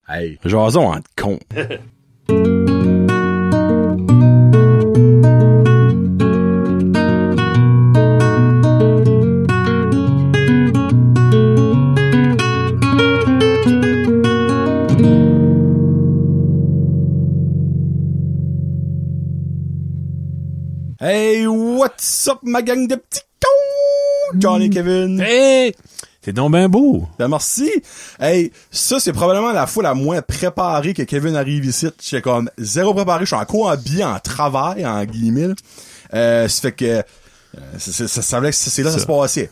Hey, jason en con. Hey, what's up, ma gang de petits cons? Johnny Kevin. Hey! T'es donc ben beau. Ben, merci. Hey, ça, c'est probablement la fois la moins préparée que Kevin arrive ici. J'étais comme zéro préparé. Je suis encore habillé en travail, en guillemets. Ça fait que, c'est là que ça se passait.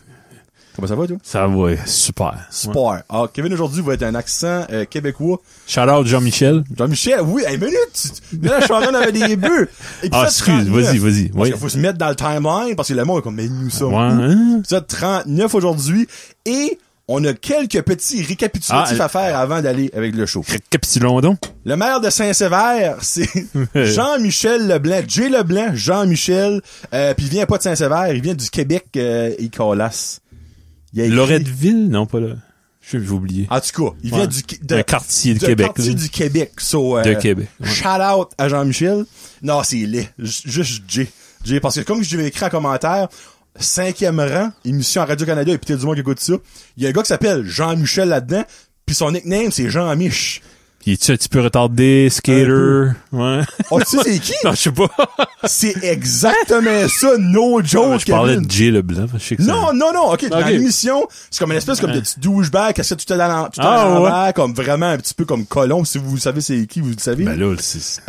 Comment ça va, toi? Ça va, super. Super. Ouais. Alors, Kevin, aujourd'hui, va être un accent québécois. Shout out Jean-Michel. Jean-Michel, oui, hey, minute! Là, je suis en train d'avoir des bœufs. Excuse, vas-y. Parce qu'il faut se mettre dans le timeline, parce que le monde est comme, mais nous ça. Ouais, hein? Épisode 39 aujourd'hui. Et on a quelques petits récapitulatifs à faire avant d'aller avec le show. Récapitulons donc. Le maire de Saint-Sévère, c'est Jean-Michel Leblanc. J. Leblanc, Jean-Michel. Puis il vient pas de Saint-Sévère, il vient du Québec, Icolas. Loretteville? Non, pas là. J'ai oublié. En tout cas, il vient d'un quartier de Québec. Quartier du Québec. De Québec. Ouais. Shout out à Jean-Michel. Non, c'est laid. Juste J. Parce que comme je l'ai écrit en commentaire, 5e rang, émission à Radio-Canada, et peut-être du monde qui écoute ça. Il y a un gars qui s'appelle Jean-Michel là-dedans, puis son nickname, c'est Jean-Mich. Il est-tu un petit peu retardé, skater? Ouais. Oh, tu sais c'est qui? Non, je sais pas. C'est exactement ça, no joke, Je parlais de Jay Leblanc, je sais que non, ok, dans l'émission, c'est comme une espèce comme de petit douchebag, qu'est-ce que tu t'es dans l'envers, comme vraiment un petit peu comme colon, si vous savez c'est qui, vous le savez. Ben là, c'est...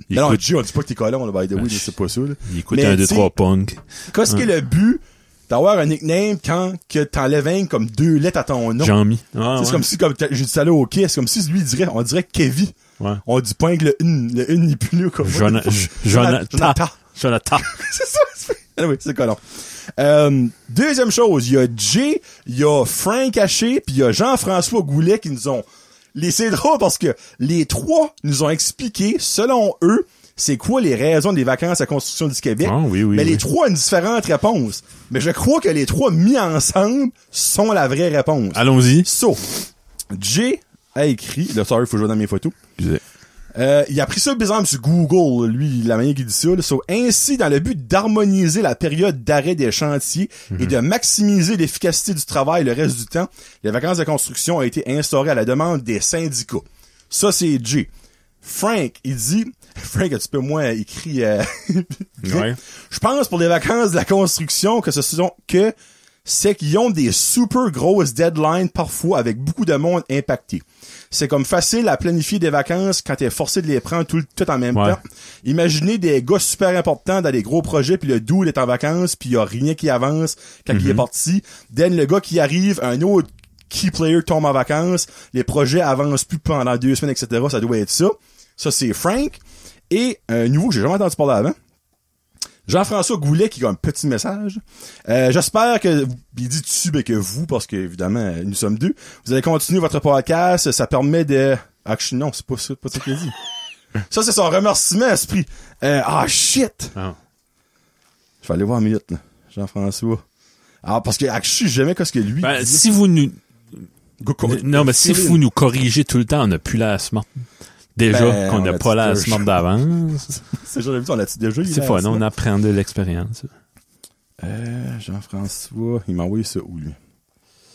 non, Jay, on dit pas que t'es colon, là, by the way, c'est pas ça, là. Il écoute un, 2, 3 punk. Qu'est-ce qui est le but d'avoir un nickname quand que t'enlèves un comme 2 lettres à ton nom? Jean-Mi. C'est comme si, comme j'ai dit ça là, ok, c'est comme si lui on dirait Kevin. Ouais. On dit pas que le n'est plus là, comme Jonathan. C'est ça, oui, c'est colon. Deuxième chose, il y a Jay, il y a Frank Haché, puis il y a Jean-François Goulet qui nous ont laissé drôle parce que les trois nous ont expliqué, selon eux, c'est quoi les raisons des vacances à construction du Québec. Oui. Mais les trois ont une différente réponse. Mais je crois que les trois mis ensemble sont la vraie réponse. Allons-y. So, Jay a écrit, là, sorry, faut jouer dans mes photos. Il a pris ça, par exemple, sur Google, lui, la manière qu'il dit ça. Là. So, ainsi, dans le but d'harmoniser la période d'arrêt des chantiers et de maximiser l'efficacité du travail le reste du temps, les vacances de construction ont été instaurées à la demande des syndicats. Ça, c'est Jay. Frank, il dit... Frank, un petit peu moins écrit... Ouais. Je pense pour les vacances de la construction c'est qu'ils ont des super grosses deadlines parfois avec beaucoup de monde impacté. C'est comme facile à planifier des vacances quand t'es forcé de les prendre tout en même temps. Imaginez des gars super importants dans des gros projets puis le dude est en vacances puis y a rien qui avance quand il est parti. Then le gars qui arrive, un autre key player tombe en vacances, les projets avancent plus pendant 2 semaines, etc. Ça doit être ça. Ça, c'est Frank. Et un nouveau que j'ai jamais entendu parler avant. Jean-François Goulet qui a un petit message. J'espère que, il dit dessus, que vous, parce que évidemment, nous sommes deux, vous allez continuer votre podcast, ça permet de... non, c'est pas ça qu'il dit. Ça, c'est son remerciement, esprit. Shit! Oh. Je vais aller voir une minute, là. Jean-François. Parce que, je sais jamais qu'est-ce que lui... si vous nous... si vous nous corrigez tout le temps, on n'a plus la smart. Déjà qu'on n'a pas la smart d'avance. C'est déjà on l'a-tu déjà? C'est fun, on apprend de l'expérience. Jean-François, il m'a envoyé ça où, lui?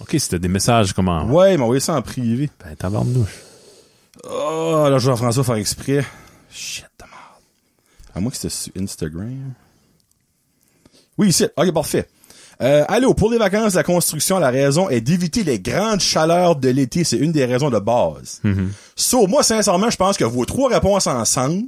OK, c'était des messages comment? Ouais, il m'a envoyé ça en privé. Tabarnouche. Oh, alors Jean-François faire exprès. Shit de merde. À moi que c'était sur Instagram. Oui, ici. OK, parfait. Allô, pour les vacances de la construction, la raison est d'éviter les grandes chaleurs de l'été. C'est une des raisons de base. So, moi, sincèrement, je pense que vos 3 réponses ensemble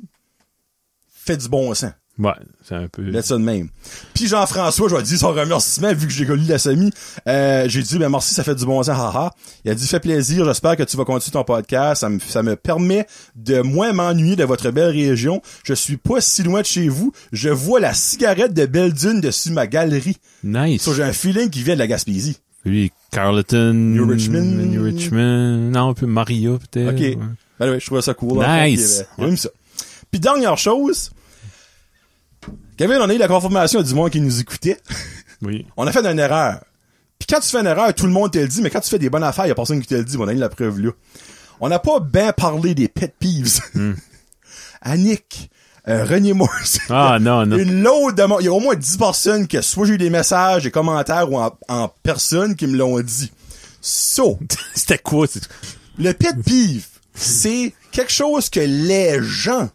fait du bon sens. Ouais, c'est un peu... Laisse ça de même. Puis Jean-François, je vais dire son remerciement, vu que j'ai lu la semi. J'ai dit, merci, ça fait du bon sens, haha. Il a dit, fait plaisir, j'espère que tu vas continuer ton podcast. Ça me permet de moins m'ennuyer de votre belle région. Je suis pas si loin de chez vous. Je vois la cigarette de Belle-Dune dessus ma galerie. Nice. So, j'ai un feeling qui vient de la Gaspésie. Oui, Carleton. New Richmond. Non, un peu Maria, peut-être. OK. Ouais. Ben ouais, je trouvais ça cool. Nice. J'aime ça. Puis dernière chose... Kevin, on a eu la confirmation du monde qui nous écoutait. Oui. On a fait une erreur. Puis quand tu fais une erreur, tout le monde te le dit, mais quand tu fais des bonnes affaires, il y a personne qui te le dit. On a eu la preuve là. On n'a pas bien parlé des pet peeves. Annick, René Morse. Non. Une load de il y a au moins 10 personnes que soit j'ai eu des messages, des commentaires ou en personne qui me l'ont dit. C'était quoi? Le pet peeve, c'est quelque chose que les gens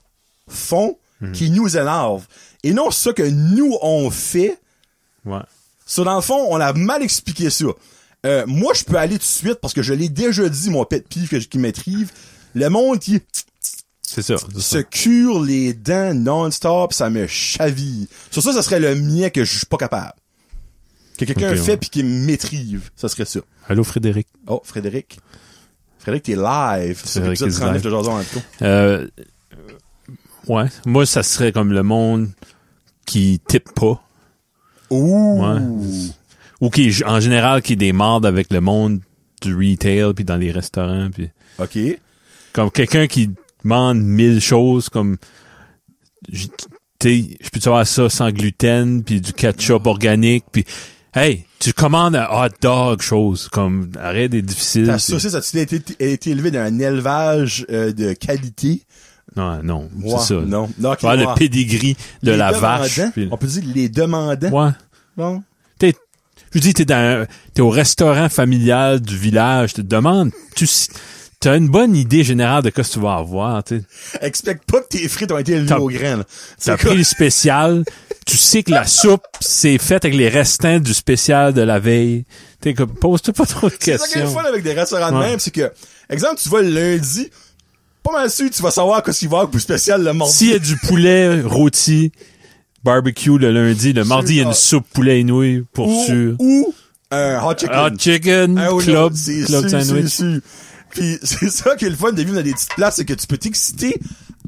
font qui nous énerve. Et non ça que nous, on fait. Ouais. Dans le fond, on a mal expliqué ça. Moi, je peux aller tout de suite parce que je l'ai déjà dit, mon pet peeve qui m'étrive. Le monde qui se cure les dents non-stop, ça me chaville. Sur ça serait le mien que je suis pas capable. Que quelqu'un fait puis qui m'étrive, ça serait ça. Allô, Frédéric. Oh, Frédéric. Frédéric, t'es live. C'est l'épisode 39 de Jason en tout. Ouais. Moi, ça serait comme le monde qui type pas. Ouh. Ouais. Ou qui, en général, qui démarre avec le monde du retail puis dans les restaurants puis. OK. Comme quelqu'un qui demande 1000 choses comme, je peux-tu avoir ça sans gluten puis du ketchup organique puis, hey, tu commandes un hot dog chose comme, arrête des difficiles. Ta saucisse a-t-il été élevée d'un élevage de qualité? Non, wow, c'est ça. Non, okay, wow. Le pedigree de la vache. Puis... On peut dire les demandants. Ouais. Bon. Je dis, t'es au restaurant familial du village, tu te demandes, t'as une bonne idée générale de ce que tu vas avoir, tu sais. Expecte pas que tes frites ont été élevées aux graines. T'as pris le spécial, tu sais que la soupe, c'est faite avec les restants du spécial de la veille. T'es comme, pose-toi pas trop de questions. C'est ça qui est le fun avec des restaurants de même, c'est que, exemple, tu vas le lundi, pas mal sûr, tu vas savoir qu'est-ce qu'il va y avoir pour spécial le mardi. S'il y a du poulet rôti, barbecue le lundi, le mardi, il y a une soupe poulet et nouilles, pour sûr. Ou un hot chicken. Hot chicken, club sandwich. Puis c'est ça qui est le fun de vivre dans des petites places, c'est que tu peux t'exciter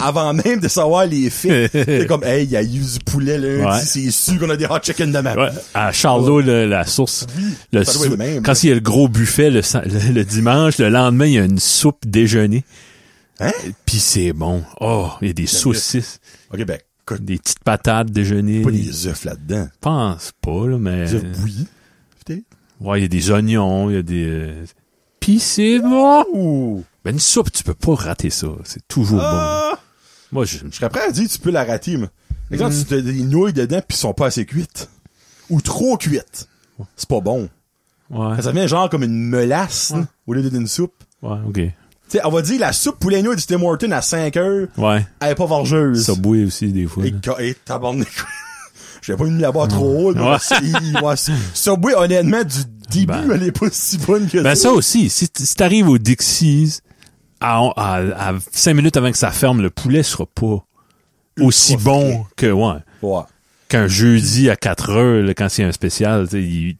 avant même de savoir les faits. C'est comme, hey, il y a eu du poulet lundi, c'est sûr qu'on a des hot chicken demain. Ouais. À Charlot, la source, quand il y a le gros buffet le dimanche, le lendemain, il y a une soupe déjeuner. Hein? Puis c'est bon. Oh, il y a des saucisses. OK, ben, des petites patates déjeuner. Pas des œufs là-dedans. Pense pas, là, mais. Des œufs bouillis, peut-être? Ouais, il y a des oignons, il y a des... Pis c'est bon! Ben, une soupe, tu peux pas rater ça. C'est toujours bon. Moi, je serais prêt à dire que tu peux la rater, mais. Exemple, tu as des nouilles dedans pis sont pas assez cuites. Ou trop cuites. C'est pas bon. Ouais. Ça devient genre comme une melasse, au lieu d'une soupe. Ouais, OK. Tu sais, on va dire la soupe poulet nouilles du Tim Hortons à 5 heures. Ouais. Elle est pas vargeuse. Ça bouille aussi, des fois. Et tabarnak. J'avais pas mis la barre trop haute. Subway, honnêtement, du début, elle est pas si bonne que ça. Ben, ça aussi. Si t'arrives au Dixie's, à 5 minutes avant que ça ferme, le poulet sera pas aussi bon que, qu'un jeudi à 4 heures, là, quand c'est un spécial, il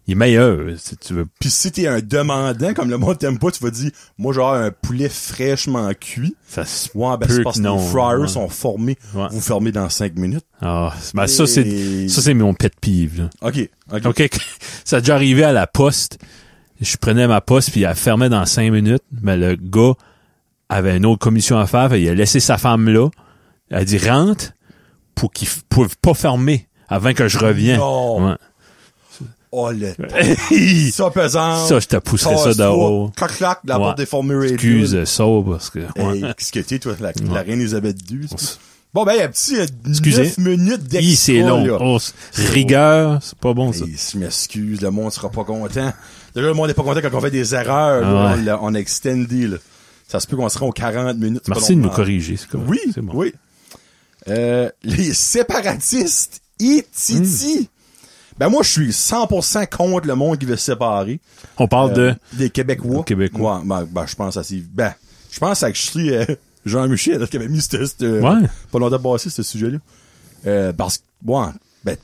est meilleur, si tu veux. Puis si t'es un demandant, comme le monde t'aime pas, tu vas dire, moi, genre, un poulet fraîchement cuit. Ça se ben, c'est parce que les fryers sont formés. Vous fermez dans 5 minutes. Ah, ben, ça, c'est mon pet peeve, là. OK. Ça a déjà arrivé à la poste. Je prenais ma poste, puis elle fermait dans 5 minutes. Mais le gars avait une autre commission à faire. Il a laissé sa femme là. Elle a dit, rentre pour qu'il ne pouvait pas fermer avant que je revienne. Non. Ouais. Oh, le ça pesant. Ça, je te pousserais ça dehors. Clac, la porte déformée radio. Excuse ça, parce que... Qu'est-ce que t'es, toi, la reine Elisabeth II? Bon, ben, il y a un petit 9 minutes d'extra. C'est long. Rigueur, c'est pas bon, ça. Je m'excuse, le monde sera pas content. Déjà, le monde est pas content quand on fait des erreurs. On a extendé, là. Ça se peut qu'on sera aux 40 minutes. Merci de nous corriger, c'est correct. Oui, c'est bon. oui. Les séparatistes, Titi. Ben moi, je suis 100% contre le monde qui veut se séparer. On parle des Québécois. Québécois. Ouais, je pense à je pense à que je suis Jean-Michel qui avait mis pas longtemps passé ce sujet-là. Parce que ok,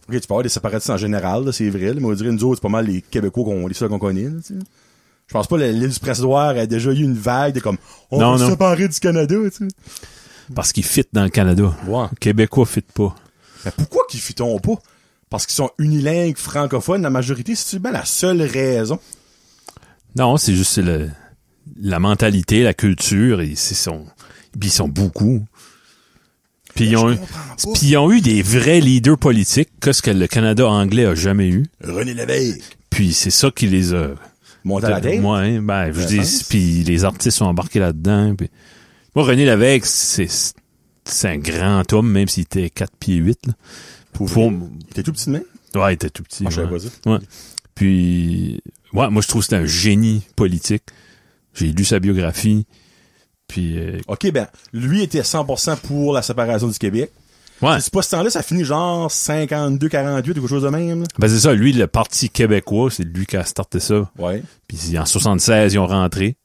tu peux avoir des séparatistes en général, là, c'est vrai, là, mais on dirait nous autres, c'est pas mal les Québécois les seuls qu'on connaît. Là, je pense pas l'île du Prince-Édouard a déjà eu une vague de comme on va se séparer du Canada, tu sais. Parce qu'ils fit dans le Canada. Ouais. Québécois fit pas. Mais pourquoi qu'ils fitons pas? Parce qu'ils sont unilingues, francophones, la majorité, c'est bien la seule raison. Non, c'est juste la mentalité, la culture, ils sont beaucoup. Puis ils ont eu des vrais leaders politiques, que ce que le Canada anglais a jamais eu. René Lévesque. Puis c'est ça qui les a Monter à la tête. Ouais, ben, je dis, puis les artistes sont embarqués là-dedans. Puis... Moi, René Lévesque, c'est un grand homme, même s'il était 4 pieds 8, là. Il était tout petit de même? Ouais, il était tout petit. Je savais pas ça. Ouais. Puis, ouais, moi, je trouve que c'était un génie politique. J'ai lu sa biographie. Puis, OK, ben, lui était 100% pour la séparation du Québec. Ouais. C'est pas ce temps-là, ça finit genre 52-48 ou quelque chose de même, là. Ben, c'est ça. Lui, le Parti québécois, c'est lui qui a starté ça. Ouais. Puis, en 76, ils ont rentré.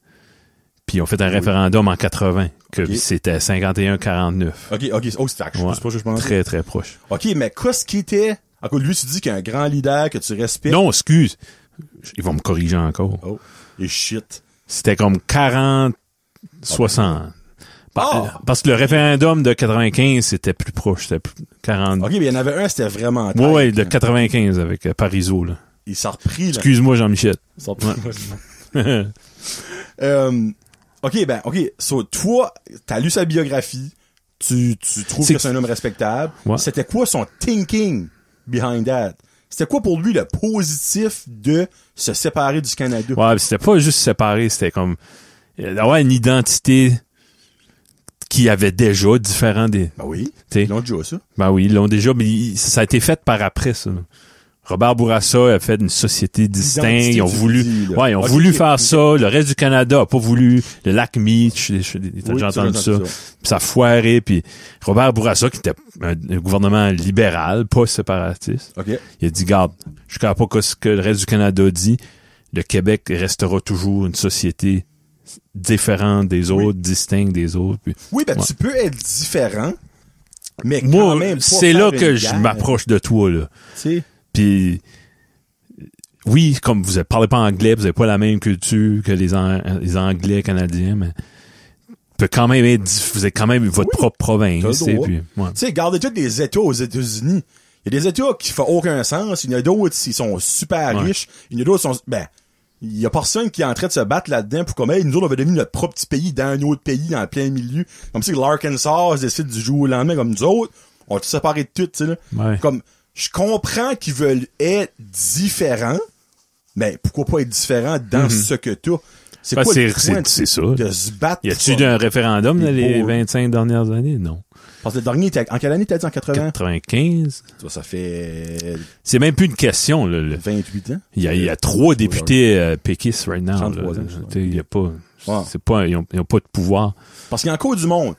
Puis, ils ont fait un référendum en 80. Que c'était 51-49. OK. Oh, c'est fact. C'est pas je pense. Très, très proche. OK, mais qu'est-ce qui était... Encore, lui, tu dis qu'il y a un grand leader que tu respectes. Non, excuse. Ils vont me corriger encore. Oh. Et shit. C'était comme 40-60. Parce que le référendum de 95, c'était plus proche. C'était 40. OK, mais il y en avait un, c'était vraiment... Ouais, de 95 avec Parizeau, là. Il s'est repris, là. Excuse-moi, Jean-Michel. Il s'est repris. OK. So, toi, t'as lu sa biographie. Tu trouves que c'est un homme respectable. Ouais. C'était quoi son thinking behind that? C'était quoi pour lui le positif de se séparer du Canada? Ouais, pis c'était pas juste séparer, c'était comme d'avoir une identité qui avait déjà différent des... Ben oui, t'sais. ils l'ont déjà, ça. Ben oui, ils l'ont déjà, mais ça a été fait par après, ça. Robert Bourassa a fait une société distincte. Ils ont voulu, voulu faire ça. Le reste du Canada a pas voulu. Le lac Meach, t'as déjà entendu ça. Puis ça foirait. Puis Robert Bourassa, qui était un gouvernement libéral, pas séparatiste, il a dit, garde, je ne sais pas ce que le reste du Canada dit. Le Québec restera toujours une société différente des autres, distincte des autres. Puis, tu peux être différent, mais quand moi, même pas c'est là que guerre. je m'approche de toi, là. Tu sais. Puis, oui, comme vous ne parlez pas anglais, vous n'avez pas la même culture que les Anglais canadiens, mais peut quand même être, vous êtes quand même votre propre province. Tu sais, gardez tous des États aux États-Unis. Il y a des États qui font aucun sens. Il y en a d'autres qui sont super riches. Il y en a d'autres qui sont, il y a personne qui est en train de se battre là-dedans pour comme, nous autres, on va devenir notre propre petit pays dans un autre pays, en plein milieu. Comme si l'Arkansas décide du jour au lendemain, comme nous autres, on va tout séparer de tout, tu sais, là. Ouais. Comme, je comprends qu'ils veulent être différents, mais pourquoi pas être différents dans ce que t'as? C'est quoi le point c'est ça. De se battre? Y a-tu un référendum dans les 25 dernières années? Non. Parce que le dernier, en quelle année t'as dit, en 80? 95. Ça fait... C'est même plus une question, là. 28 ans? Il y a 3 députés péquistes right now. 33 ans. Il y a pas... C'est pas... Ils ont pas de pouvoir. Parce qu'il y a encore du monde.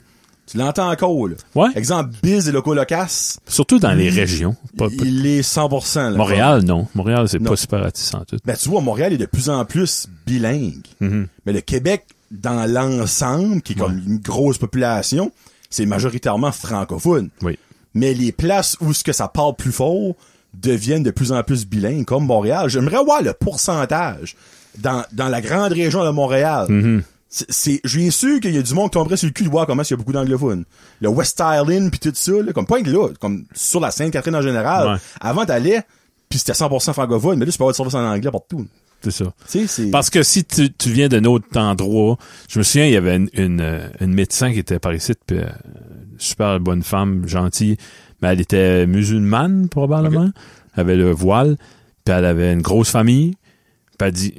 Tu l'entends encore, là. Ouais. Exemple, Biz et Loco-Locas. Surtout dans les régions. Il est 100%, là. Montréal, non. Montréal, c'est pas séparatiste en tout. Ben, tu vois, Montréal est de plus en plus bilingue. Mais le Québec, dans l'ensemble, qui est comme une grosse population, c'est majoritairement francophone. Oui. Mais les places où ce que ça parle plus fort deviennent de plus en plus bilingues, comme Montréal. J'aimerais voir le pourcentage dans la grande région de Montréal. Je suis sûr qu'il y a du monde qui tomberait sur le cul de voir comment il y a beaucoup d'anglophones. Le West Island pis tout ça, là, comme pas que là, comme sur la Sainte-Catherine en général. Ouais. Avant t'allais, puis c'était 100% francophone, mais là tu peux avoir du service en anglais partout. C'est ça. C'est... Parce que si tu viens d'un autre endroit, je me souviens, il y avait une médecin qui était par ici, puis super bonne femme, gentille, mais elle était musulmane probablement, elle avait le voile, puis elle avait une grosse famille, puis elle dit...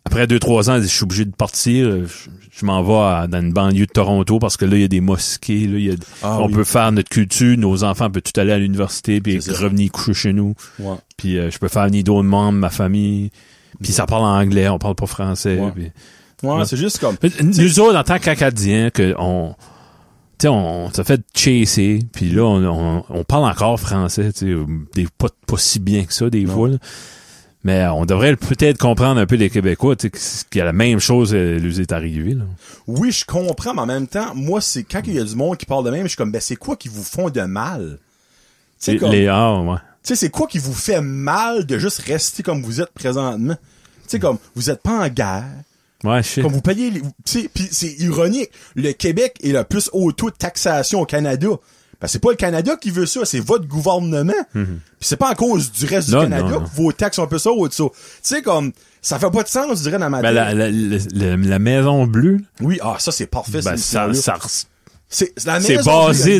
Après 2-3 ans, elle dit, je suis obligé de partir. Je m'en vais dans une banlieue de Toronto parce que là, il y a des mosquées. Là, on peut faire notre culture. Nos enfants peuvent tout aller à l'université puis revenir coucher chez nous. Ouais. Puis je peux faire venir d'autres membres de ma famille. Puis ça parle en anglais, on parle pas français. Ouais, puis, c'est juste comme... Nous autres, en tant qu'Acadiens, on s'est fait chasser. Puis là, on parle encore français. Pas si bien que ça, des fois. Là. Mais on devrait peut-être comprendre un peu les Québécois, qu'il y a la même chose lui est arrivé. Là. Oui, je comprends, mais en même temps, moi, c'est quand il y a du monde qui parle de même, je suis comme, c'est quoi qui vous font de mal? Ouais. Tu sais, c'est quoi qui vous fait mal de juste rester comme vous êtes présentement? Tu sais, comme, vous êtes pas en guerre. Ouais, je sais. Comme vous payez, tu sais, pis c'est ironique. Le Québec est le plus haut taux de taxation au Canada. Ben, c'est pas le Canada qui veut ça, c'est votre gouvernement. Puis c'est pas à cause du reste du Canada que vos taxes sont un peu ça ou ça. Tu sais, comme, ça fait pas de sens, je dirais, dans ma tête. La Maison Bleue. Oui, ça, c'est parfait, c'est basé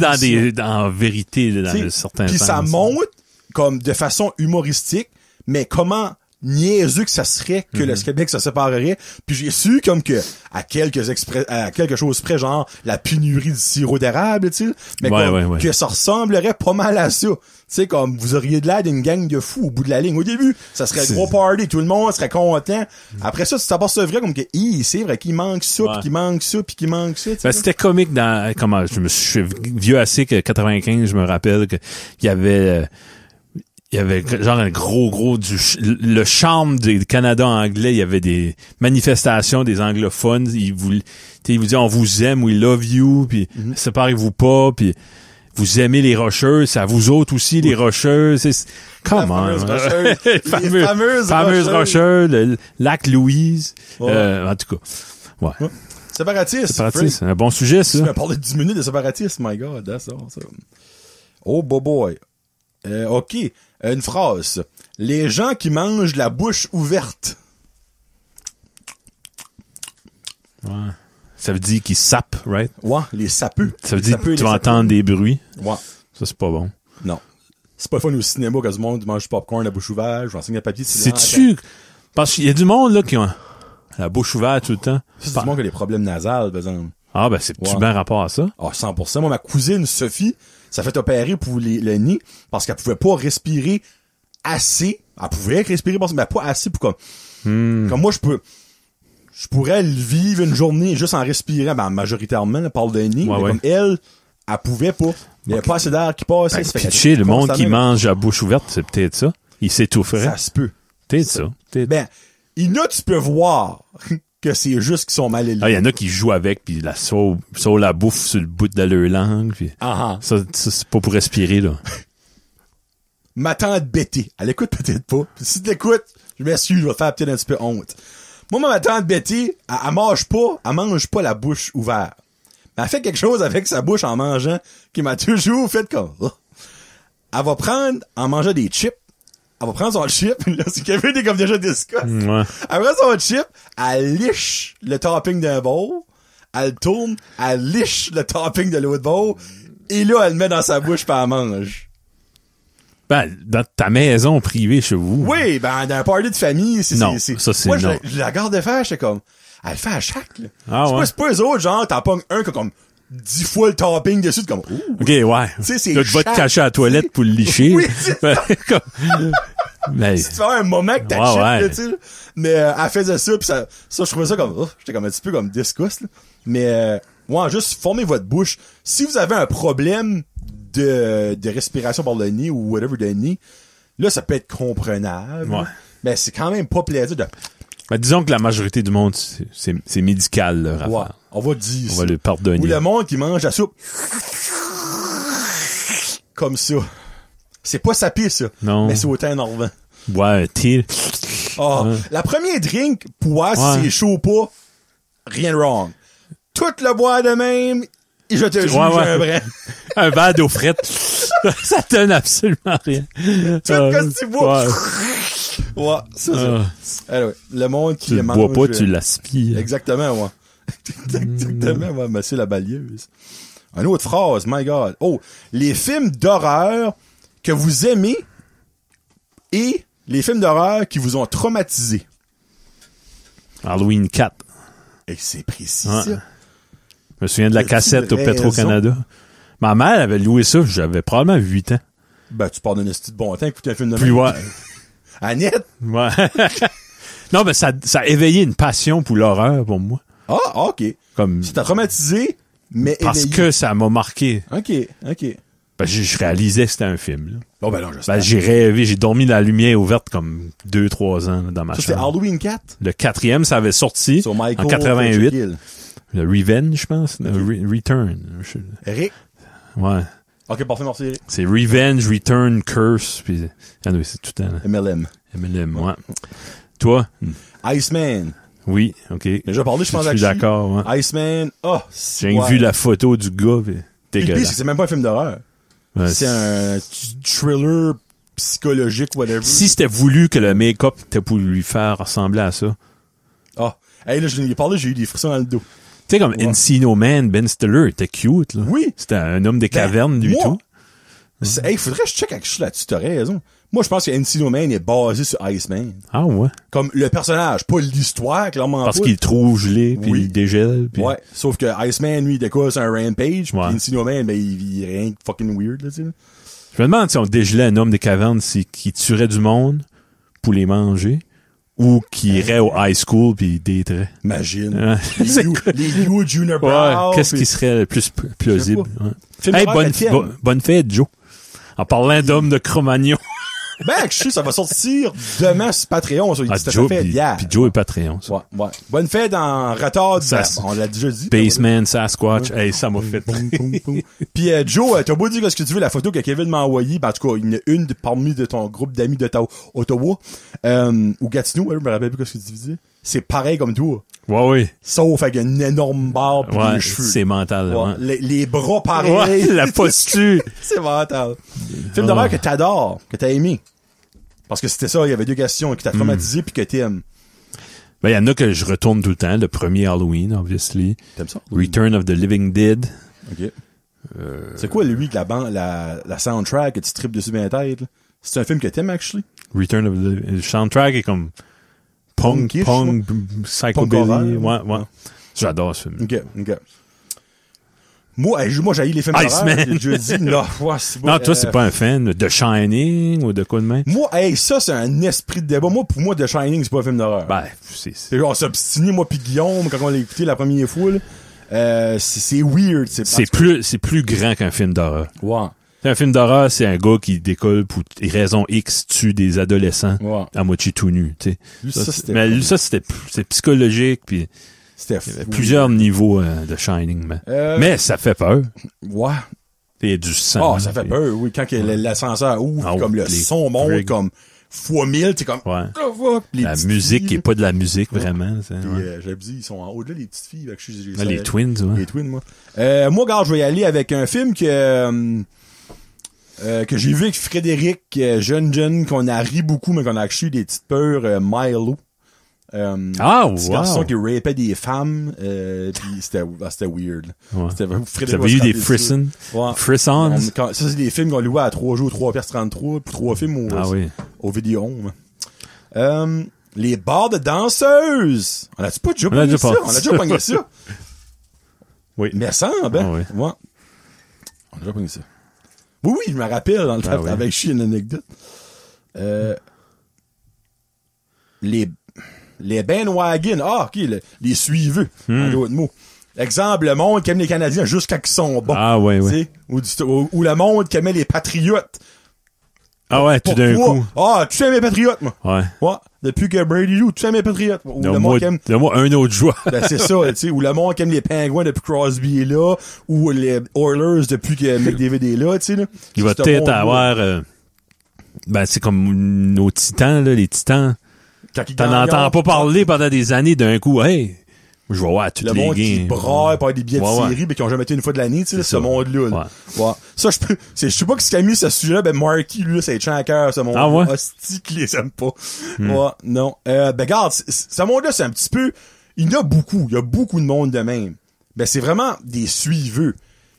dans vérité, dans certains Puis sens. ça montre, comme, de façon humoristique, mais comment niaiseux que ça serait que le Québec se séparerait. Puis j'ai su comme que à quelque chose près, genre la pénurie du sirop d'érable, tu sais, mais que ça ressemblerait pas mal à ça. Tu sais, comme vous auriez de l'air d'une gang de fous au bout de la ligne. Au début, ça serait gros party, tout le monde serait content. Après ça, tu t'apercevrais comme que c'est vrai qu'il manque ça, puis qu'il manque ça, puis qu'il manque ça. Ben, c'était comique dans comment je suis vieux assez que 95, je me rappelle que il y avait genre un gros le charme du Canada anglais, il y avait des manifestations des anglophones, ils vous disent on vous aime, we love you, puis séparez-vous pas, puis vous aimez les Rocheuses, c'est à vous autres aussi les Rocheuses, comment les fameuses Rocheuses, le lac Louise, en tout cas. Ouais. Séparatisme, un bon sujet ça. Tu m'as parlé de 10 minutes de séparatisme, my god, that's awesome. Oh boy. OK. Une phrase. Les gens qui mangent la bouche ouverte. Ouais. Ça veut dire qu'ils sapent, right? Ouais, les sapeux. Ça veut dire que tu vas entendre des bruits. Ouais. Ça, c'est pas bon. Non. C'est pas fun au cinéma quand du monde mange du popcorn la bouche ouverte. Je m'enseigne le papier. C'est-tu? Parce qu'il y a du monde, là, qui ont la bouche ouverte tout le temps. C'est du monde qui a des problèmes nasales, par exemple. Ah, ben, c'est-tu bien rapport à ça? Ah, 100%. Moi, ma cousine, Sophie, ça fait opérer pour le nez parce qu'elle pouvait pas respirer assez. Elle pouvait respirer, mais pas assez pour comme moi, je pourrais vivre une journée juste en respirant, ben, majoritairement, elle parle de nez, mais comme elle pouvait pas. Il y avait pas assez d'air qui passait. Ben, le monde qui mange à bouche ouverte, c'est peut-être ça. Il s'étoufferait. Ça se peut. Peut-être ça. Ben, il y en a, tu peux voir que c'est juste qu'ils sont mal élevés. Ah, il y en a qui jouent avec, puis la sauve la bouffe sur le bout de leur langue, puis ça, c'est pas pour respirer, là. Ma tante Betty, elle écoute peut-être pas. Puis si t'écoutes, je m'excuse, je vais te faire peut-être un petit peu honte. Moi, ma tante Betty, elle mange pas la bouche ouverte. Mais elle fait quelque chose avec sa bouche en mangeant qui m'a toujours fait comme... Elle va prendre, en mangeant des chips, elle va prendre son chip, là, c'est Kevin est comme déjà discuss. Ouais. Elle prend son chip, elle liche le topping d'un bowl, elle tourne, elle liche le topping de l'autre bowl, et là, elle le met dans sa bouche pis elle mange. Ben, dans ta maison privée chez vous. Oui, ben, dans un party de famille, c'est... Non, ça, c'est moi, non. je la garde de faire, j'étais comme... Elle le fait à chaque, là. Ah, c'est pas eux autres, genre, t'en pognes un qui a comme 10 fois le topping dessus, comme... Ouh. OK, ouais. Tu sais, c'est là, tu vas te cacher à la toilette pour le licher. Oui, c'est ça. Mais... Si tu fais un moment que t'as chip, là, tu sais. Mais elle faisait ça, pis ça, je trouvais ça comme... j'étais comme un petit peu comme disgust, là. Mais, juste formez votre bouche. Si vous avez un problème de respiration par le nez ou whatever de nez, là, ça peut être comprenable. Ouais. Mais c'est quand même pas plaisir de... Ben, disons que la majorité du monde, c'est médical, là, Raphaël. Ouais, on va dire ça. On va le pardonner. Ou le monde qui mange la soupe comme ça. C'est pas sapé, ça. Non. Mais c'est autant énervant. Ouais, thé. La première drink, pour voir si c'est chaud ou pas, rien de wrong. Tout le boire de même, et je te jure, j'ai un brin. Un verre d'eau frette. Ça donne absolument rien. Tout ce que tu bois. Ouais, c'est ça. Anyway, le monde qui tu mange... Tu bois pas, tu l'aspires. Exactement, ouais. Exactement, ouais, monsieur la balieuse. Une autre phrase, my God. Oh, les films d'horreur que vous aimez et les films d'horreur qui vous ont traumatisé. Halloween 4. Et c'est précis, ça. Je me souviens de la cassette au Petro-Canada. Ma mère avait loué ça, j'avais probablement 8 ans. Ben, tu parles d'un esti de bon temps, écouter un film de puis ouais. Annette? Ouais. Non, mais ça a éveillé une passion pour l'horreur pour moi. Ah, OK. Comme... Tu t'as traumatisé, mais parce éveillé. que ça m'a marqué. OK. Ben, je réalisais que c'était un film, là. Bon, ben non, j'espère. Ben, j'ai rêvé, j'ai dormi la lumière ouverte comme 2-3 ans là, dans ma chambre. C'était Halloween 4? Le 4e, ça avait sorti en 88. Le Revenge, je pense. Okay. Return. Eric? Ouais. OK, parfait, merci Eric. C'est Revenge, Return, Curse, puis c'est tout un... MLM, ouais. Toi? Iceman. Oui, OK. Déjà parlé, je pense. Je suis d'accord, ouais. Iceman, j'ai vu la photo du gars, puis dégueulasse. C'est même pas un film d'horreur. Ouais, c'est un thriller psychologique, whatever. Si c'était voulu que le make-up était pour lui faire ressembler à ça. Hey, là, je lui ai parlé, j'ai eu des frissons dans le dos. Tu sais, comme Encino Man, Ben Stiller, était cute, là. Oui. C'était un homme des cavernes, du tout. Hey, faudrait que je check quelque chose là-dessus, t'as raison. Moi, je pense que Encino Man est basé sur Iceman. Ah ouais? Comme le personnage, pas l'histoire, clairement. Parce qu'il le trouve gelé, puis il dégèle. Puis... Ouais. Sauf que Iceman, lui, il décolle sur un rampage, ouais. puis Encino Man, ben, il est rien fucking weird, là, tu sais. Je me demande si on dégelait un homme des cavernes, qui tuerait du monde pour les manger, ou qui irait au high school puis il daterait. Imagine. Les New Junior Brown. Ouais, qu'est-ce qui serait le plus plausible? Ouais. Hey, bonne fête, Joe. En parlant d'hommes de Cro-Magnon. Ben, je sais, ça va sortir demain sur Patreon. Ça, Joe, puis Joe est Patreon. Ça. Ouais. Bonne fête en retard. On l'a déjà dit. Baseman, Sasquatch. Hey, ça m'a fait. Puis Joe, t'as beau dire ce que tu veux, la photo que Kevin m'a envoyée. Ben, en tout cas, il y en a une parmi de ton groupe d'amis de Ottawa. Ou Gatineau, je me rappelle plus ce que tu disais. C'est pareil comme toi. Ouais, oui. Sauf avec une énorme barbe pis des cheveux. C'est mental. Ouais. Les bras pareils. Ouais, la posture. C'est mental. Film d'horreur que t'adores, que t'as aimé. Parce que c'était ça, il y avait deux questions qui t'a traumatisé puis que t'aimes. Ben, il y en a que je retourne tout le temps. Le premier Halloween, obviously. T'aimes ça? Return of the Living Dead. OK. C'est quoi, lui, que la soundtrack que tu tripes dessus bien tête, là? C'est un film que t'aimes, actually? Return of the soundtrack est comme punk, psychobilly. Ouais. J'adore ce film. OK. Moi, j'ai les films d'horreur. Iceman. Je dis, non, c'est non, toi, c'est pas un fan de The Shining ou de quoi de même? Moi, ça, c'est un esprit de débat. Pour moi, The Shining, c'est pas un film d'horreur. Ben, c'est genre, on s'obstinait, moi pis Guillaume, quand on l'a écouté la première fois, là. C'est weird. C'est plus grand qu'un film d'horreur. Ouais. Un film d'horreur, c'est un gars qui décolle pour des raisons X, tue des adolescents à moitié tout nus, tu sais. C'est psychologique, puis il y avait plusieurs niveaux de Shining, mais ça fait peur. Ouais. Il y a du sang. Ça fait peur, oui. Quand l'ascenseur ouvre, comme le son monte comme fois 1000, t'es comme... Ouais. La musique qui est pas de la musique, vraiment. J'avais dit, ils sont en haut de là, les petites filles. Les twins, ouais. Les twins, moi. Moi, regarde, je vais y aller avec un film que j'ai vu avec Frédéric, jeune, qu'on a ri beaucoup, mais qu'on a acheté des petites peurs, Milo. Petit garçon qui rapait des femmes, pis c'était weird. Ouais. T'avais eu des frissons? Ouais. Frissons? Ça, c'est des films qu'on louait à 3 jours, 3$33, pour 3 films au vidéo. Les bars de danseuses! On a-tu pas déjà pogné ça? On a déjà pogné ça? Oui. Mais ça, ben, ouais. On a déjà pogné ça. Oui, je me rappelle, dans le fait, avec chier une anecdote. Les bandwagons, ok, les suiveux, en d'autres mots. Exemple, le monde qui aime les Canadiens juste quand ils sont bons. Ah ouais. Ou le monde qui aimait les Patriotes. Ah ouais, tout d'un coup. Tu aimes les Patriotes, moi. Ouais. Depuis que Brady joue, tu aimes les Patriotes. Ou le monde qui aime... Donne-moi un autre joueur. Ben, c'est ça, tu sais. Ou le monde qui aime les Penguins depuis que Crosby est là. Ou les Oilers depuis que McDavid est là, tu sais, là. Il va peut-être avoir, c'est comme nos Titans, là, les Titans. T'en entends pas parler pendant des années d'un coup. Hey, je vais voir toutes les games. Le monde qui braille par des billets de série, mais qui ont jamais été une fois de l'année, tu sais, ce monde-là. Ouais. Ça, je sais pas ce qu'a mis ce sujet-là, ben Marky, lui, c'est chant à cœur, ce monde-là. Ah ouais? Hostie qui les aime pas. Ouais, non. Regarde, ce monde-là, c'est un petit peu, il y a beaucoup de monde de même. Ben, c'est vraiment des suiveux.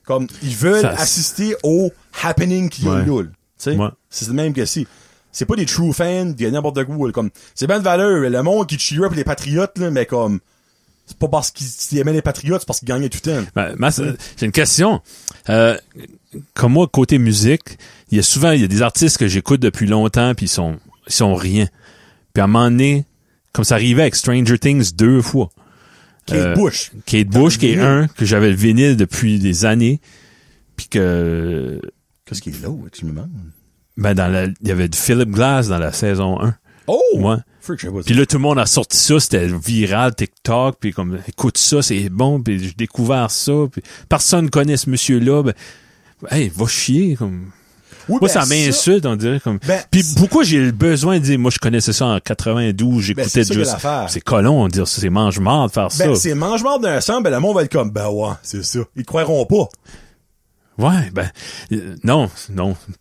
Comme, ils veulent assister au happening qu'il y a là. Tu sais? C'est le même que si. C'est pas des true fans de n'importe quoi, comme, c'est bien de valeur, le monde qui cheer up les Patriotes, là, mais comme, c'est pas parce qu'ils aimaient les Patriotes, c'est parce qu'ils gagnaient tout le temps. J'ai une question. Comme moi, côté musique, il y a des artistes que j'écoute depuis longtemps puis ils sont rien. Puis à un moment donné, comme ça arrivait avec Stranger Things 2 fois. Kate Bush, qui est un, que j'avais le vinyle depuis des années, puis que... Qu'est-ce qui est là, tu me demandes? Ben, il y avait du Philip Glass dans la saison 1. Oh! Ouais. Puis là, tout le monde a sorti ça, c'était viral, TikTok, puis comme, écoute ça, c'est bon, puis j'ai découvert ça, puis personne connaît ce monsieur-là, ben, hey, va chier, comme... Oui, moi, ça m'insulte, on dirait, comme... Puis pourquoi j'ai le besoin de dire, moi, je connaissais ça en 92, j'écoutais juste... C'est colon, on dirait, c'est mange-marde de faire ça. C'est mange-marde d'un sens, ben, le monde va être comme, ben ouais, c'est ça. Ils croiront pas. Ouais, non,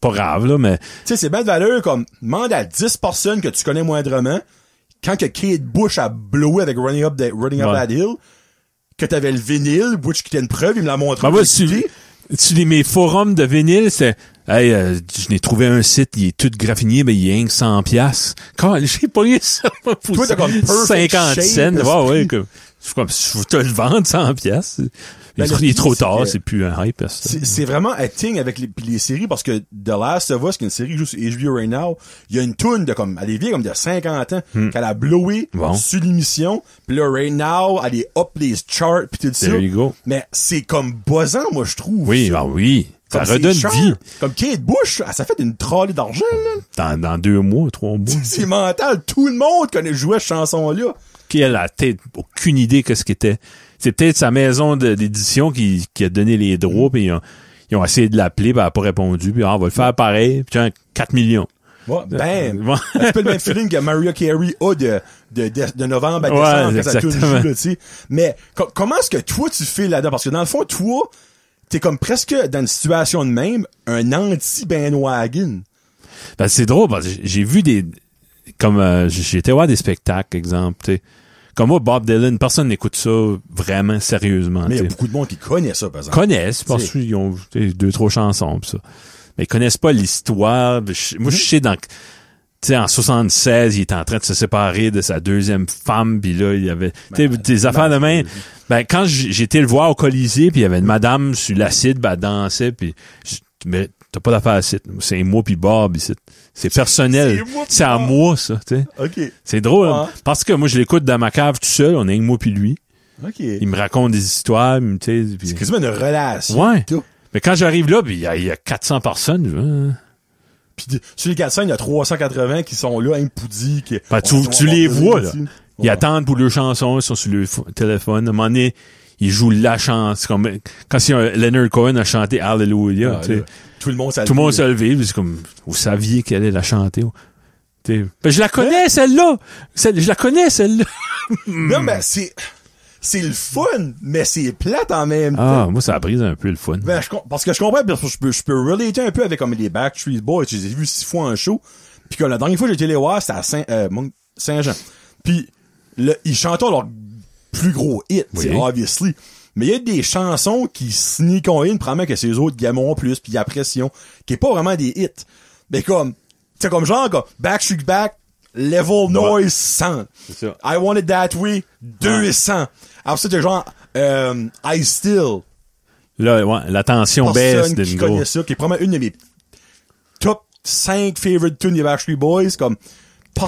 pas grave, là, mais... Tu sais, c'est bien de valeur, comme, demande à 10 personnes que tu connais moindrement, quand que Kate Bush a blowé avec Running Up That Hill, que t'avais le vinyle, Bush qui était une preuve, il me l'a montré. Ben, moi, mes forums de vinyle, c'est Hey, je n'ai trouvé un site, il est tout graffiné, mais il est rien que 100 $. Quand j'ai pas eu ça pour toi, t'as comme 50 cents. Ouais, comme, je te le vendre 100 $. Il est trop tard, c'est plus un hype. C'est vraiment un thing avec les séries parce que The Last of Us, qui est une série qui joue sur HBO right now, il y a une toune de comme, elle est vieille comme de 50 ans, qu'elle a blowé sur l'émission, pis là, right now, elle est up les charts pis tout ça. There you go. Mais c'est comme buzzant, moi, je trouve. Oui, ça. Oui. Ça redonne vie. Comme Kate Bush, ça fait une trolley d'argent, là. Dans 2 mois, 3 mois. C'est mental. Tout le monde connaît jouer cette chanson-là. Elle a peut-être aucune idée que ce qu'était. C'est peut-être sa maison d'édition qui a donné les droits, puis ils ont essayé de l'appeler, puis elle n'a pas répondu, puis on va le faire pareil, puis 4 millions. Ouais, bam! C'est un peu le même feeling que Mariah Carey a de novembre à décembre quand ça tourne joue, là, tu sais. Mais comment est-ce que toi tu fais là-dedans? Parce que dans le fond, toi, t'es comme presque dans une situation de même, un anti-bandwagon. Ben, c'est drôle, parce que j'ai vu j'ai été voir des spectacles, exemple, tu sais. Comme moi, Bob Dylan, personne n'écoute ça vraiment sérieusement. Mais il y a beaucoup de monde qui connaît ça, par exemple. Connaissent, parce qu'ils ont 2-3 chansons, pis ça. Mais ils connaissent pas l'histoire. Moi, je sais tu sais, en 76, il était en train de se séparer de sa deuxième femme, puis là, il y avait des affaires de main. Ben, quand j'étais le voir au Colisée, puis il y avait une madame sur l'acide, ben, elle dansait, puis mais t'as pas d'affaire à site. C'est moi puis Bob ici. C'est personnel. C'est à moi, ça, tu sais. OK. C'est drôle, hein? Parce que moi, je l'écoute dans ma cave tout seul, on est que moi puis lui. OK. Il me raconte des histoires, tu sais. C'est quasiment une relation. Ouais. Mais quand j'arrive là, puis il y a 400 personnes, puis sur les 400, il y a 380 qui sont là, impoudis. Ben, tu les vois, là. Ils attendent pour leurs chansons, ils sont sur le téléphone. À un moment donné, ils jouent la chanson. Comme quand Leonard Cohen a chanté Hallelujah, tu sais. Tout le monde s'est levé. C'est comme, vous saviez qu'elle allait la chanter. Ben, je la connais, celle-là. Je la connais, celle-là. Non, mais c'est le fun, mais c'est plate en même temps. Ah, moi, ça a brisé un peu le fun. Ben, parce que je comprends, je peux relater un peu avec comme les Backstreet Boys. Je les ai vus 6 fois en show. Puis que la dernière fois que j'ai été les voir, c'était à Saint-Jean. Puis, ils chantent leur plus gros hit, c'est obviously. Mais il y a des chansons qui sneak in, probablement que ces autres gamons plus, puis Pression, qui est pas vraiment des hits. Mais comme, c'est comme genre, Backstreet Back, Level Noise 100. C'est ça. I Want It That Way 200. Alors ça, c'est genre, I Still. Là, ouais, la tension baisse de qui connaît ça, qui est probablement une de mes top 5 favorite tunes des Backstreet Boys, comme,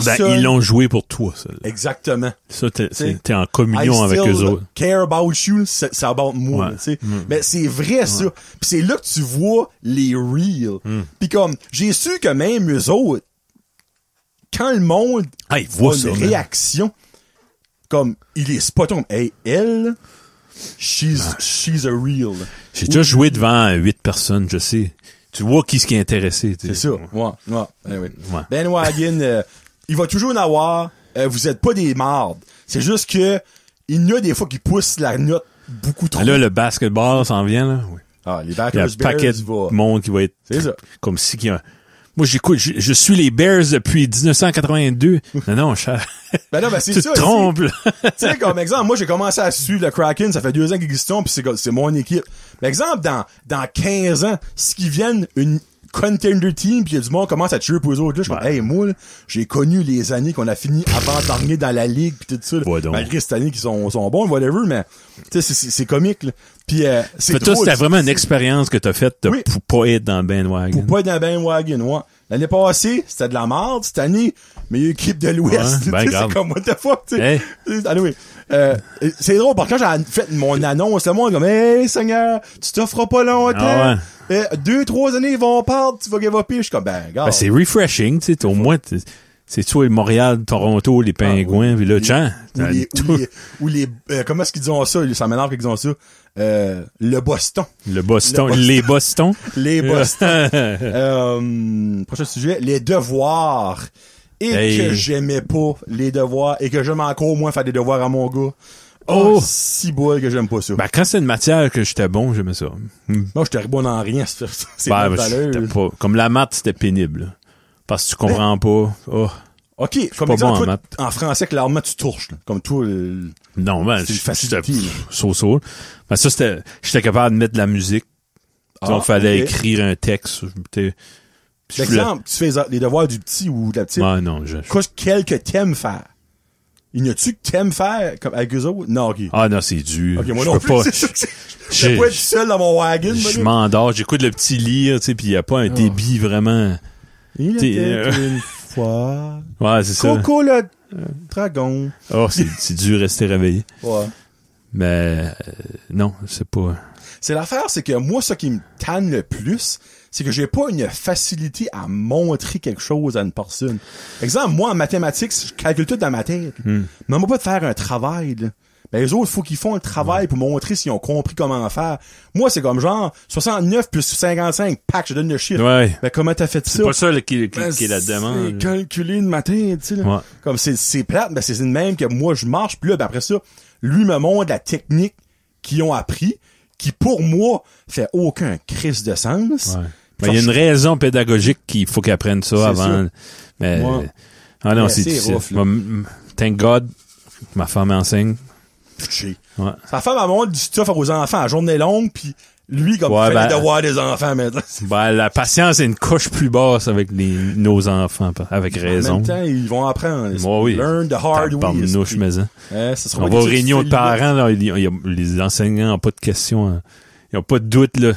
ben, ils l'ont joué pour toi, ça. Là. Exactement. Ça, t'es en communion avec eux autres. Care about you, c'est about moi, tu sais. Mais c'est vrai, ça. Puis c'est là que tu vois les reels. Puis comme, j'ai su que même eux autres, quand le monde ils voient a une réaction, comme, il est spot on. Hey, elle, she's a real. J'ai déjà joué devant 8 personnes, je sais. Tu vois qui est intéressé. C'est ça. Ouais. Anyway. Bandwagon, il va toujours en avoir. Vous êtes pas des mardes. C'est juste que il y a des fois qui poussent la note beaucoup trop. Là, le basketball s'en vient, là. Oui. Ah, les Backers, il y a un paquet de monde qui va être comme si moi, j'écoute, je suis les Bears depuis 1982. Non, ben c'est tu ça. te trompes, tu sais, comme exemple, moi, j'ai commencé à suivre le Kraken, ça fait 2 ans qu'ils existent, puis c'est mon équipe. Mais exemple, dans 15 ans, si qu'ils viennent une contender team, pis il y a du monde qui commence à tuer pour eux autres, là, je suis comme, hey, moi, là, j'ai connu les années qu'on a fini avant-dernier dans la ligue, pis tout ça, malgré cette année qui sont bons, whatever, mais, tu sais, c'est comique, là. Pis, c'est toi, c'était vraiment une expérience que t'as faite pour pas être dans le bandwagon. Pour pas être dans le bandwagon, ouais. L'année passée, c'était de la merde. Cette année, meilleure équipe de l'Ouest. Ouais, c'est comme, what the fuck, tu sais. Hey. Anyway, c'est drôle, parce que quand j'ai fait mon annonce, le monde est comme, hey, Seigneur, tu t'offres pas longtemps. Ah ouais. 2-3 années, ils vont perdre, tu vas give up. Je suis comme, regarde. C'est refreshing, tu sais, au moins, c'est toi, Montréal, Toronto, les Pingouins, puis là, ou les, comment est-ce qu'ils disent ça? Ça m'énerve qu'ils disent ça. Le Boston. Les Boston. Les Boston. Prochain sujet, les devoirs. Que j'aimais pas les devoirs et que j'aime encore moins faire des devoirs à mon gars. Si beau que j'aime pas ça. Ben, quand c'est une matière que j'étais bon, j'aimais ça. Non, j'étais bon dans rien. C'est pas. Comme la maths, c'était pénible. Là. Parce que tu comprends pas. OK, comme exemple, toi, en français, clairement, tu touches. Là. Comme toi, non, ben, c'est une facilité. So. Ben, ça, j'étais capable de mettre de la musique Donc, fallait écrire un texte. Exemple, tu fais les devoirs du petit ou de la petite. Ah, non, Quel que t'aimes faire? Il y en a-tu que t'aimes faire comme avec eux autres? Non, ok. Ah, non, c'est dur. Ok, moi non plus. Je peux pas être seul dans mon wagon. Je m'endors, j'écoute le petit lire, tu sais, pis il y a pas un débit vraiment. Il était une fois. Ouais, c'est ça. Coco le dragon. Oh, c'est dur de rester réveillé. Ouais. Mais, non, c'est pas. C'est l'affaire, c'est que moi, ce qui me tanne le plus, c'est que j'ai pas une facilité à montrer quelque chose à une personne. Exemple, moi, en mathématiques, je calcule tout dans ma tête. Mais moi pas de faire un travail, là. Ben, les autres, faut qu'ils font le travail pour montrer s'ils ont compris comment faire. Moi, c'est comme genre, 69 plus 55, pack, je donne le chiffre. Ouais. Ben, comment t'as fait ça? C'est pas ça, là, qui est la demande. C'est calculé de ma tête, tu sais, là. Ouais. Comme c'est plate, ben, c'est une même que moi, je marche, puis là, ben, après ça, lui me montre la technique qu'ils ont appris, qui, pour moi, fait aucun crise de sens. Ouais. Ben, il y a une raison pédagogique qu'il faut qu'ils apprennent ça avant. Ça. Mais, Ouais. ah non, c'est c'est rough, là. Thank God, ma femme enseigne. Ouais. Sa femme a montré du stuff aux enfants à journée longue, puis lui, comme il fait les devoirs des enfants maintenant. Ben, la patience est une couche plus basse avec nos enfants, avec raison. En même temps, ils vont apprendre. Oui. Learn the hard way. Nous, maison. On va aux réunions de parents, là, les enseignants n'ont pas de questions, ils n'ont pas de doute, là.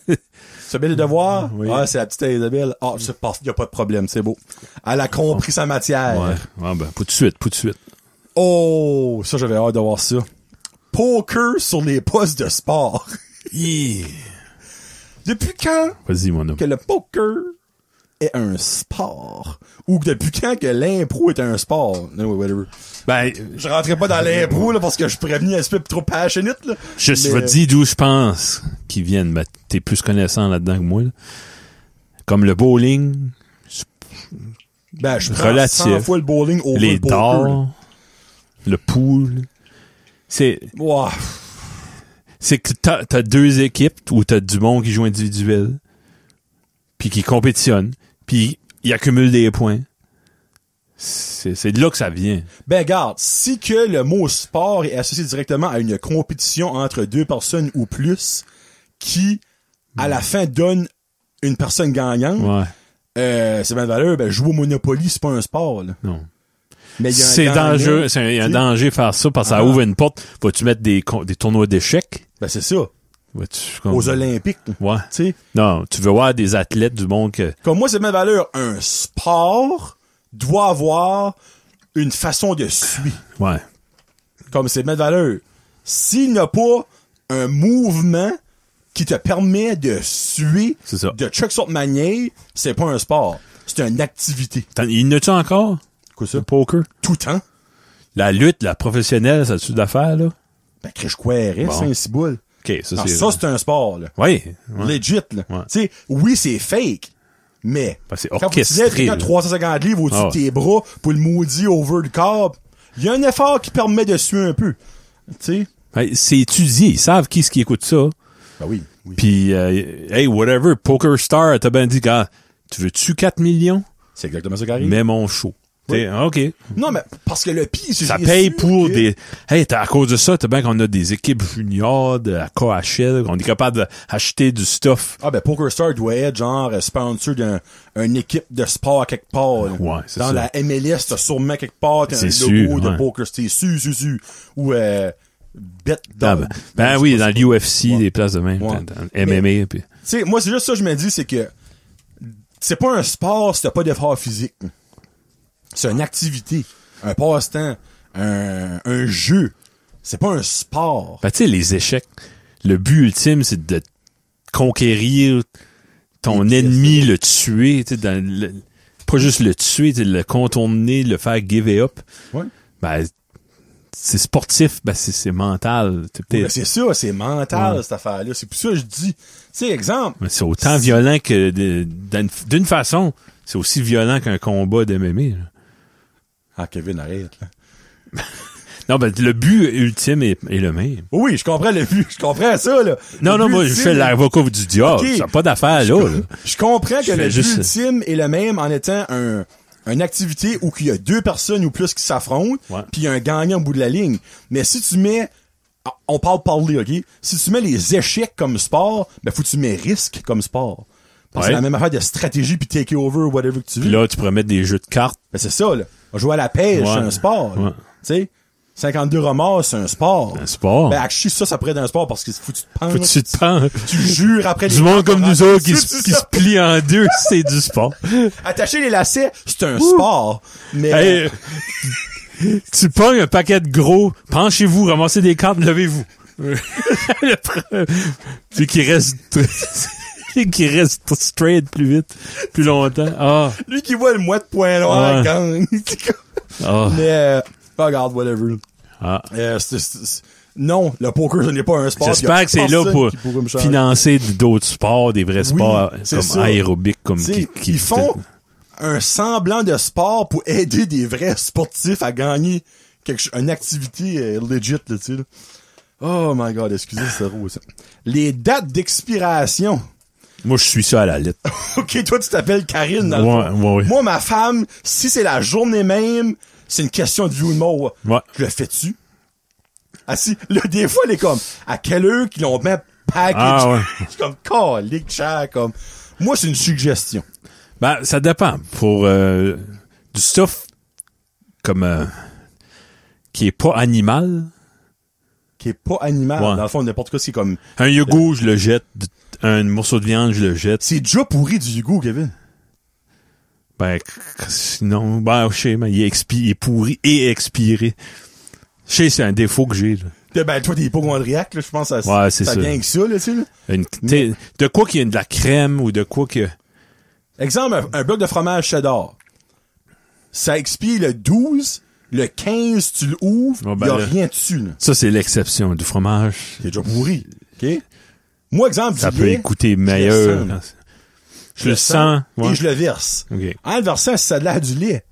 Tu as bien les devoirs? Oui. Ah, c'est la petite Isabelle. Ah, il n'y a pas de problème, c'est beau. Elle a compris sa matière. Ouais. Ah, ben, pas de suite. Oh, ça, j'avais hâte de voir ça. Poker sur les postes de sport. Yeah. Depuis quand Vas-y, mon homme. que le poker est un sport? Ou depuis quand que l'impro est un sport? No, whatever. Ben, Je rentrais pas dans l'impro, là, parce que je suis prévenu un peu trop passionate, là. je vais te dire d'où je pense qu'ils viennent. Ben, t'es plus connaissant là-dedans que moi, là. Comme le bowling. Ben, je prends Relatif. 100 fois le bowling over Les le poker. dards. Le pool. Wow. C'est que t'as deux équipes où t'as du monde qui joue individuel, puis qui compétitionne, puis ils accumulent des points. C'est de là que ça vient. Ben, regarde, si que le mot sport est associé directement à une compétition entre deux personnes ou plus, qui, à la fin, donne une personne gagnante, c'est bien de valeur, ben, jouer au Monopoly, c'est pas un sport, là. Non. Mais c'est dangereux, il y a un danger de faire ça parce que ça ouvre une porte. Vas-tu mettre des tournois d'échecs? Ben, c'est ça. Comme... Aux Olympiques. Ouais. T'sais. Non, tu veux voir des athlètes du monde que... Comme moi, c'est bien de valeur. Un sport doit avoir une façon de suivre. Ouais. Comme c'est bien de valeur. S'il n'y a pas un mouvement qui te permet de suivre de chaque sorte de manière, c'est pas un sport. C'est une activité. Il y en a-tu encore? Quoi ça? Le poker? Tout le temps. La lutte, la professionnelle, ça a-tu d'affaires, là? Ben, Criche Quéré, c'est un ciboule. OK, ça, c'est un sport, là. Oui. Legit, là. Ouais. Tu sais, oui, c'est fake, mais ben, c'est quand tu disais quelqu'un 350 livres au-dessus de tes bras pour le maudit over the carb, il y a un effort qui permet de suivre un peu. Tu sais? Ben, c'est étudié. Ils savent qui écoute ça. Ben oui. Puis, hey, whatever, Poker Star, t'as bien dit, gars, tu veux-tu 4 millions? C'est exactement ça qui arrive. Mets mon show. Oui. OK. Non, mais parce que le pire, c'est ça paye pour des... Hey, à cause de ça, t'as bien qu'on a des équipes juniors de la KHL, qu'on est capable d'acheter du stuff. Ah, ben, Poker Star doit être genre sponsor d'une équipe de sport quelque part. Là. Ouais, c'est dans ça. La MLS, t'as sûrement quelque part un logo sûr, de Poker Star. Su. Ou, Bet Dog. Ben oui, dans l'UFC, des places de même. Dans MMA. Puis... Tu sais, moi, c'est juste ça que je me dis, c'est que c'est pas un sport si t'as pas d'effort physique. C'est une activité, un passe-temps, un jeu. C'est pas un sport. Ben, tu sais, les échecs, le but ultime, c'est de conquérir ton ennemi, le tuer, tu sais, pas juste le tuer, le contourner, le faire give it up. Ouais. Ben, c'est sportif, ben, c'est mental. Ben, c'est ça, c'est mental, cette affaire-là. C'est pour ça que je dis, tu sais, exemple. Ben, c'est autant violent que, d'une façon, c'est aussi violent qu'un combat d'MMA, là. Ah, Kevin, arrête, là. Non, ben, le but ultime est le même. Oui, je comprends le but. Je comprends ça, là. Non, moi, je fais l'avocat du diable. Okay. Ça n'a pas d'affaire, là. Je comprends que le but ultime est le même en étant une activité où il y a deux personnes ou plus qui s'affrontent, puis il y a un gagnant au bout de la ligne. Mais si tu mets on parler, OK? Si tu mets les échecs comme sport, ben faut que tu mets risque comme sport. Parce que c'est la même affaire de stratégie puis take over ou whatever que tu veux. Puis là, tu pourrais mettre des jeux de cartes. Ben c'est ça, là. On joue à la pêche, c'est un sport. Tu sais? 52 remords, c'est un sport. Un sport. Ben, actually, ça pourrait être un sport parce que faut que tu te penses. Faut que tu te penses. Tu jures après du monde comme nous autres qui se plient en deux, c'est du sport. Attacher les lacets, c'est un sport. Mais. Hey, tu pognes un paquet de gros, penchez-vous, ramassez des cartes, levez-vous. Puis qui reste straight plus vite, plus longtemps. Ah. Lui qui voit le mois de point noir gang. Mais, regarde, whatever. Ah. Non, le poker, ce n'est pas un sport. J'espère que c'est là pour financer d'autres sports, des vrais sports comme aérobique, comme qui font un semblant de sport pour aider des vrais sportifs à gagner une activité legit, là, tu sais. Oh my god, excusez, c'est drôle, ça. Les dates d'expiration. Moi, je suis ça à la lettre. OK, toi, tu t'appelles Karine, dans le fond. Ouais. Moi, ma femme, si c'est la journée même, c'est une question de vie ou de mort. Ouais. Je le fais-tu? Ah si, là, des fois, elle est comme, à quelle heure qu'ils l'ont mis package? Ah ouais. Je suis comme, calique, cher, comme. Moi, c'est une suggestion. Ben, ça dépend. Pour du stuff comme qui est pas animal. Qui est pas animal. Ouais. Dans le fond, n'importe quoi, c'est comme... Un yogourt, je le jette. Un morceau de viande, je le jette. C'est déjà pourri du yogourt, Kevin. Ben, sinon, je sais, mais il est pourri et expiré. Je sais, c'est un défaut que j'ai, là. Ben, toi, t'es hypochondriaque, là, je pense, ça vient que ça, là, tu sais, là. De quoi qu'il y a de la crème ou de quoi que... Exemple, un bloc de fromage cheddar. Ça expire le 12, le 15, tu l'ouvres, il y a rien dessus, là. Ça, c'est l'exception du fromage. C'est déjà pourri, OK? Moi, exemple, ça peut écouter meilleur. Je le sens. Et je le verse. Okay. En le versant, ça a de l'air du lait.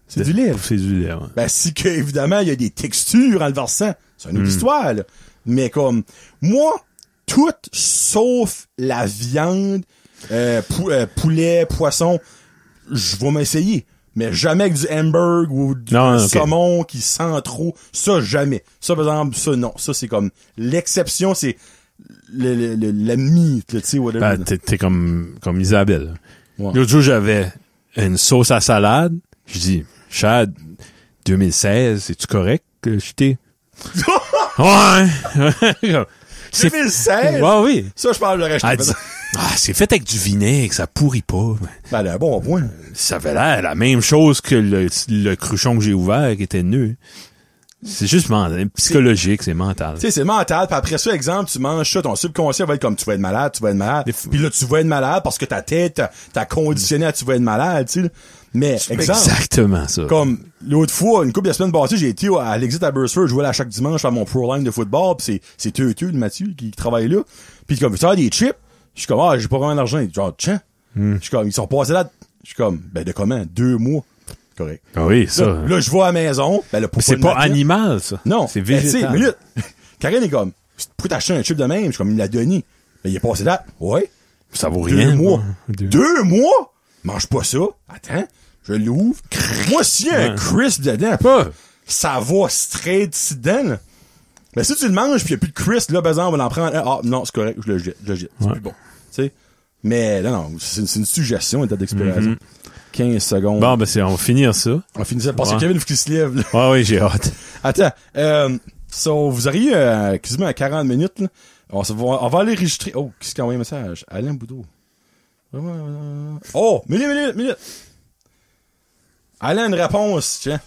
C'est du lait. C'est du lait, ouais. Ben, si que, évidemment, il y a des textures en le versant. C'est une autre histoire, là. Mais comme, moi, tout sauf la viande, poulet, poisson, je vais m'essayer. Mais jamais avec du hamburger ou du saumon qui sent trop. Ça, jamais. Ça, par exemple, ça, non. Ça, c'est comme, l'exception, c'est la meat, tu sais, whatever. Ben, t'es comme Isabelle. Ouais. L'autre jour, j'avais une sauce à salade. Je dis, Chad, 2016, c'est-tu correct que je t'ai... Ouais. 2016? Ouais, oui. Ça, je parle de reste. C'est fait avec du vinaigre, ça pourrit pas. Ben, un bon point. Ça avait l'air la même chose que le cruchon que j'ai ouvert qui était nu. C'est juste psychologique, c'est mental. Tu sais, c'est mental, puis après ça, exemple, tu manges ça, ton subconscient va être comme, tu vas être malade. Puis là, tu vas être malade parce que ta tête t'a conditionné à tu vas être malade, tu sais. Mais, exemple. Exactement ça. Comme, l'autre fois, une couple de semaines passées, j'ai été à l'Exit à Burstford, jouer là chaque dimanche à mon pro line de football, pis c'est Teutu, le Mathieu, qui travaille là. Puis comme, tu as des chips? Je suis comme, j'ai pas vraiment d'argent. Il dit, genre, tiens. Je suis comme, ils sont passés là. Je suis comme, ben, de comment? 2 mois. Correct. Ah oui, ça. Là, je vais à la maison. Ben, là, c'est pas animal, ça. Non. C'est végétal. Minute. Karine est comme, pourquoi t'as acheté un chip de même? Je suis comme, il me l'a donné. Ben, il est passé là. Ouais. Ça vaut rien. 2 mois. 2 mois? Mange pas ça. Attends. Je l'ouvre. Moi, s'il y a un crisp dedans, ça va straight dedans, là. Mais si tu le manges pis y a plus de crisp, là, par exemple, on va en prendre. Ah, non, c'est correct, je le jette. C'est plus bon. Tu sais. Mais, non, c'est une suggestion, une date d'expiration. 15 secondes. Bon, ben, on va finir ça. On va finir ça. Parce que Kevin, il faut qu'il se lève, là. Ah oui, j'ai hâte. Attends, vous auriez quasiment à 40 minutes, là. On va aller enregistrer. Oh, qu'est-ce qui a envoyé un message? Alain Boudreau. Oh, minute. Alain, une réponse, tiens.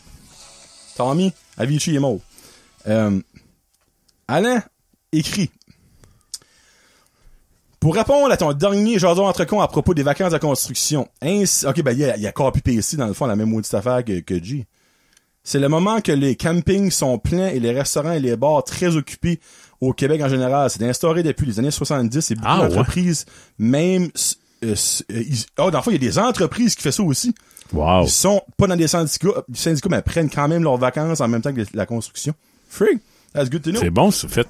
Tommy, Avicii est mort. Alain, écrit. Pour répondre à ton dernier jason entre cons à propos des vacances de construction, ok, ben, il y a copy ici dans le fond, la même maudite affaire que G. C'est le moment que les campings sont pleins et les restaurants et les bars très occupés au Québec en général. C'est instauré depuis les années 70 et beaucoup d'entreprises, même, dans le fond, il y a des entreprises qui font ça aussi. Wow. Ils sont pas dans des syndicats, mais prennent quand même leurs vacances en même temps que la construction. Frig, that's good to know. C'est bon, c'est fait.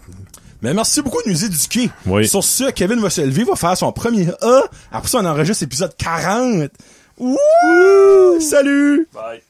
Mais merci beaucoup de nous éduquer. Oui. Sur ce, Kevin va se lever, va faire son premier A. Après ça, on enregistre l'épisode 40. Wouh! Salut! Bye.